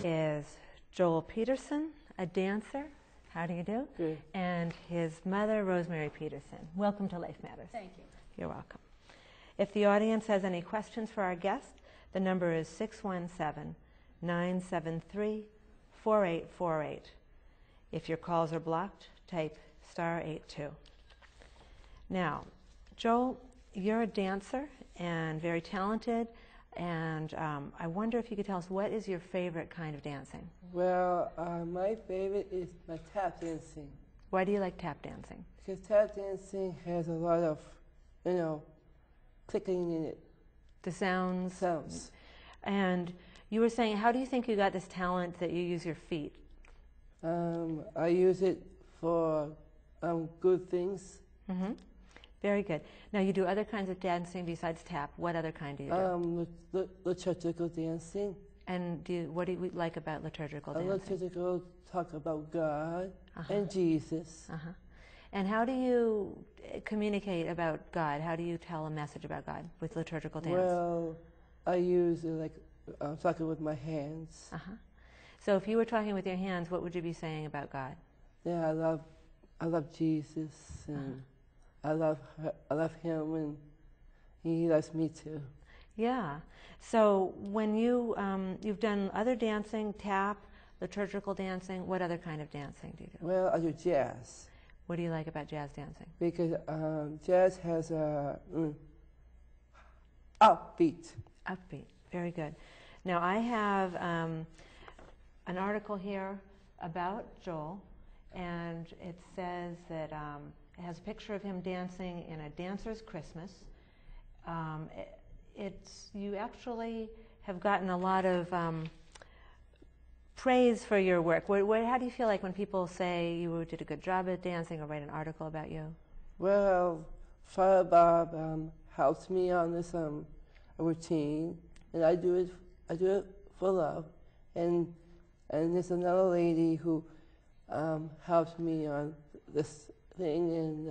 is Joel Peterson, a dancer. How do you do? Good. And his mother, Rosemary Peterson. Welcome to Life Matters. Thank you. You're welcome. If the audience has any questions for our guest, the number is 617-973-4848. If your calls are blocked, type *82. Now, Joel, you're a dancer and very talented, and I wonder if you could tell us, what is your favorite kind of dancing? Well, my favorite is my tap dancing. Why do you like tap dancing? Because tap dancing has a lot of, clicking in it. The sounds? Sounds. And you were saying, how do you think you got this talent that you use your feet? I use it for good things. Mm-hmm. Very good. Now, you do other kinds of dancing besides tap. What other kind do you do? Liturgical dancing. And what do you like about liturgical dancing? Liturgical talk about God and Jesus. And how do you communicate about God? How do you tell a message about God with liturgical dance? Well, I use it talking with my hands. So if you were talking with your hands, what would you be saying about God? Yeah, I love Jesus, and I love him, and he loves me too. Yeah. So when you've done other dancing, tap, liturgical dancing, what other kind of dancing do you do? Well, I do jazz. What do you like about jazz dancing? Because jazz has a upbeat. Upbeat. Very good. Now I have an article here about Joel, and it says that it has a picture of him dancing in A Dancer's Christmas. You actually have gotten a lot of praise for your work. How do you feel like when people say you did a good job at dancing or write an article about you? Well, Father Bob helps me on this routine, and I do it for love. And there's another lady who helps me on this thing,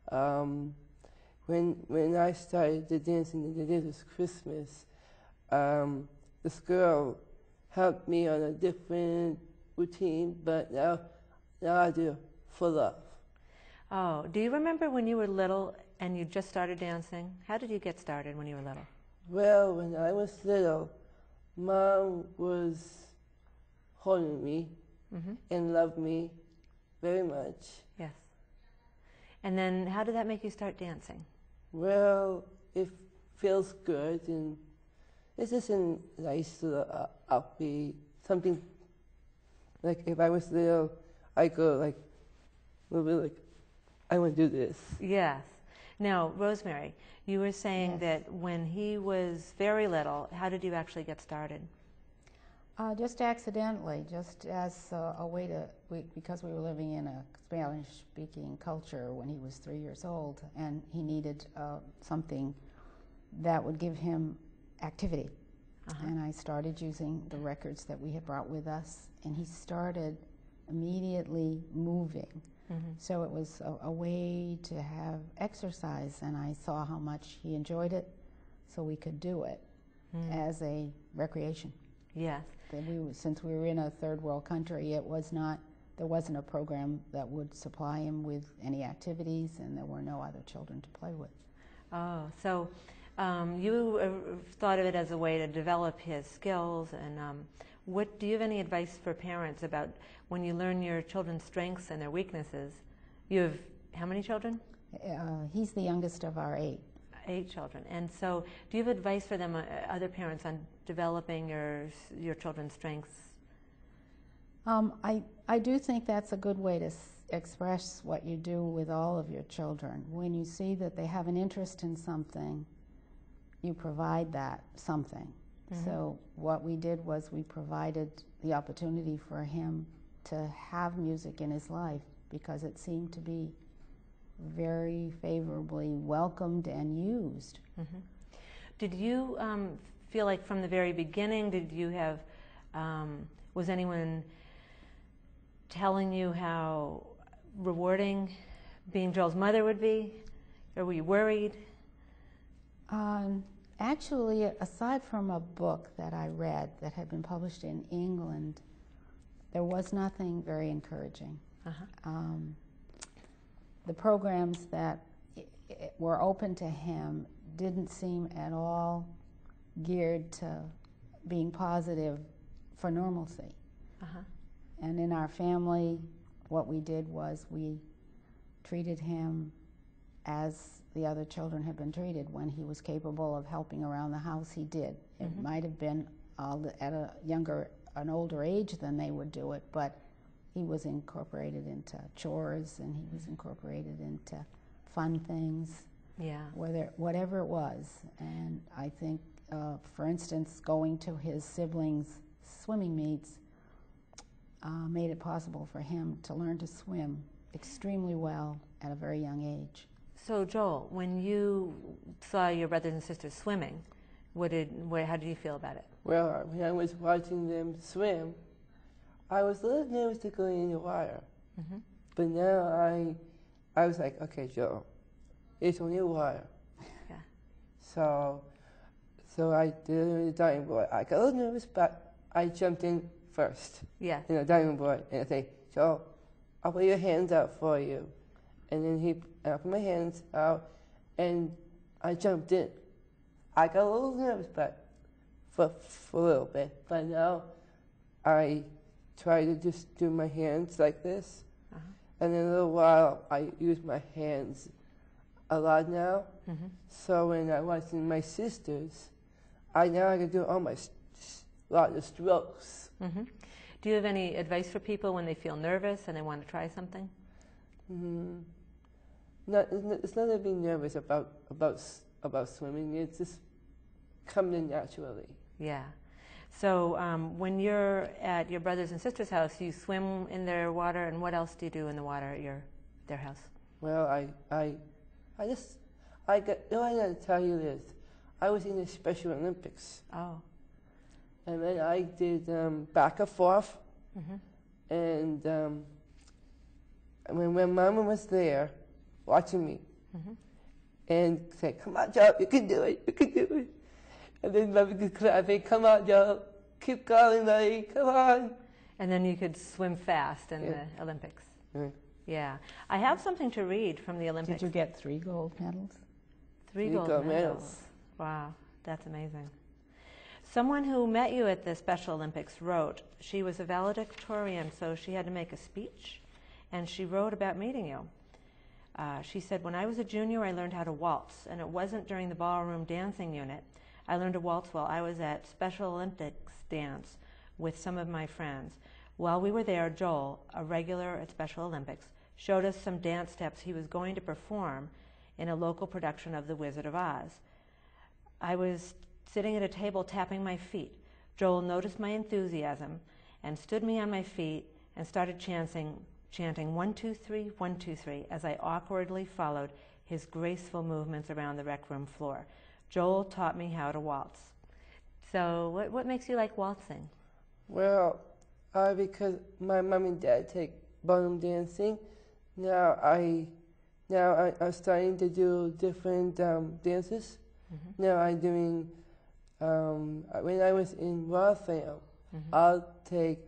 and when I started the dancing in the Dancer's Christmas, this girl helped me on a different routine, but now I do it for love. Oh, do you remember when you were little and you just started dancing? How did you get started when you were little? Well, when I was little, Mom was holding me and loved me very much. Yes. And then how did that make you start dancing? Well, it feels good, and it's just a nice little upbeat, something like if I was little, I go a little bit like, I want to do this. Yes. Now, Rosemary, you were saying that when he was very little, how did you actually get started? Just accidentally, just as a way because we were living in a Spanish-speaking culture when he was 3 years old, and he needed something that would give him activity. And I started using the records that we had brought with us, and he started immediately moving. So it was a way to have exercise, and I saw how much he enjoyed it, so we could do it as a recreation. Yes. Since we were in a third world country, there wasn't a program that would supply him with any activities, and there were no other children to play with. Oh, so you thought of it as a way to develop his skills, and do you have any advice for parents about when you learn your children's strengths and their weaknesses? You have how many children? He's the youngest of our 8. 8 children. And so do you have advice for them, other parents, on developing your children's strengths? I do think that's a good way to express what you do with all of your children. When you see that they have an interest in something, you provide that something. So what we did was we provided the opportunity for him to have music in his life because it seemed to be very favorably welcomed and used. Did you feel like from the very beginning, was anyone telling you how rewarding being Joel's mother would be? Or were you worried? Actually, aside from a book that I read that had been published in England, there was nothing very encouraging. The programs that were open to him didn't seem at all geared to being positive for normalcy. And in our family, what we did was we treated him as the other children had been treated. When he was capable of helping around the house, he did. It might have been at an older age than they would do it, but he was incorporated into chores and he was incorporated into fun things, whatever it was. And I think, for instance, going to his siblings' swimming meets made it possible for him to learn to swim extremely well at a very young age. So Joel, when you saw your brothers and sisters swimming, how did you feel about it? Well, when I was watching them swim, I was a little nervous to go in the water. But now I was like, okay, Joel, it's only water. Yeah. So I did it in the diving board. I got a little nervous, but I jumped in first. Yeah. In the diving board, and I say, Joel, I'll put your hands out for you. And then I put my hands out, and I jumped in. I got a little nervous, but for a little bit. But now I try to just do my hands like this, and in a little while I use my hands a lot now. So when I was watching my sisters, I can do all my lot of strokes. Do you have any advice for people when they feel nervous and they want to try something? It's not to be nervous about swimming. It's just coming naturally. Yeah. So when you're at your brothers and sisters' house, you swim in their water, and what else do you do in the water at their house? Well, I gotta tell you this. I was in the Special Olympics. Oh. And then I did back and forth. And when Mama was there watching me and said, come on, Joe, you can do it, you can do it. And then Mama could clap and come on, Joe, keep going, buddy, come on. And then you could swim fast in the Olympics. Yeah. I have something to read from the Olympics. Did you get 3 gold medals? 3 gold medals. Wow, that's amazing. Someone who met you at the Special Olympics wrote, she was a valedictorian, so she had to make a speech, and she wrote about meeting you. She said, when I was a junior, I learned how to waltz, and it wasn't during the ballroom dancing unit. I learned to waltz while I was at Special Olympics dance with some of my friends. While we were there, Joel, a regular at Special Olympics, showed us some dance steps he was going to perform in a local production of The Wizard of Oz. I was sitting at a table tapping my feet. Joel noticed my enthusiasm and stood me on my feet and started chanting 1, 2, 3, 1, 2, 3 as I awkwardly followed his graceful movements around the rec room floor. Joel taught me how to waltz. So what makes you like waltzing? Well, because my mom and dad take ballroom dancing, now I'm starting to do different dances. Now I'm doing, when I was in Waltham, I'll take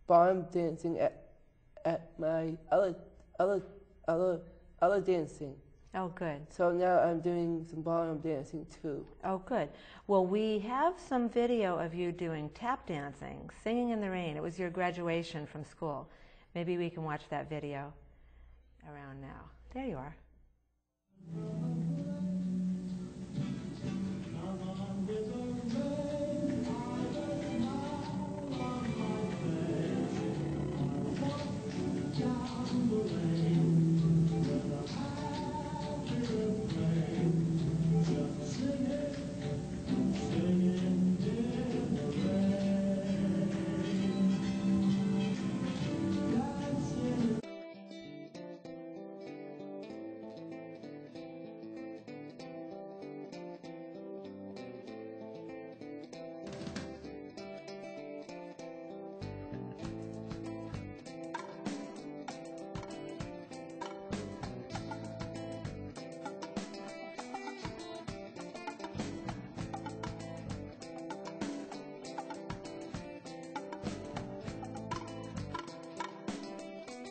ballroom dancing at my other dancing. Oh, good. So now I'm doing some ballroom dancing too. Oh, good. Well, we have some video of you doing tap dancing, singing in the rain. It was your graduation from school. Maybe we can watch that video around now. There you are.